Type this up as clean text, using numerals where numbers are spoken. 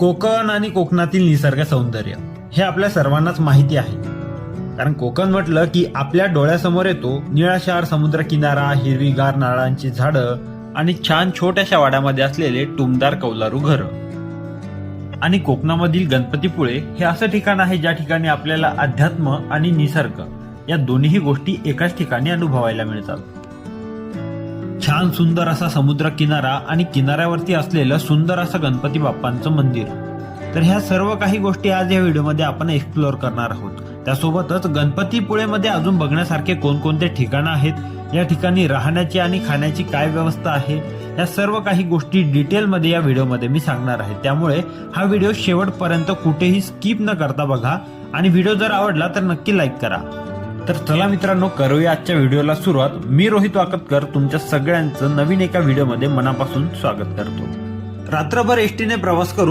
कोकण आणि कोकणातील निसर्ग सौंदर्य हे आपल्या सर्वांनाच माहिती आहे. कारण कोकण म्हटलं की आपल्या डोळ्यासमोर येतो निळाशार समुद्र किनारा, हिरवीगार नारळांची झाडं आणि छान छोट्याशा वाड्यामध्ये असलेले टुमदार कौलारू घर. आणि कोकणामधील गणपतीपुळे हे असं ठिकाण आहे ज्या ठिकाणी आपल्याला अध्यात्म आणि निसर्ग या दोन्ही गोष्टी एकाच ठिकाणी अनुभवायला मिळतात. छान सुंदर असा समुद्र किनारा आणि किनाऱ्यावरती असलेलं सुंदर असं गणपती बाप्पांचं मंदिर. तर ह्या सर्व काही गोष्टी आज या व्हिडिओमध्ये आपण एक्सप्लोअर करणार आहोत. त्यासोबतच गणपतीपुळेमध्ये अजून बघण्यासारखे कोणकोणते ठिकाणं आहेत, या ठिकाणी राहण्याची आणि खाण्याची काय व्यवस्था आहे, या सर्व काही गोष्टी डिटेलमध्ये या व्हिडिओमध्ये मी सांगणार आहे. त्यामुळे हा व्हिडिओ शेवटपर्यंत कुठेही स्किप न करता बघा आणि व्हिडिओ जर आवडला तर नक्की लाईक करा. तर चला मित्रांनो, करूया आजच्या व्हिडिओला सुरुवात. मी रोहित वाकतकर तुमच्या सगळ्यांचं नवीन एका व्हिडिओमध्ये मनापासून स्वागत करतो. रात्रभर एसटीने प्रवास करून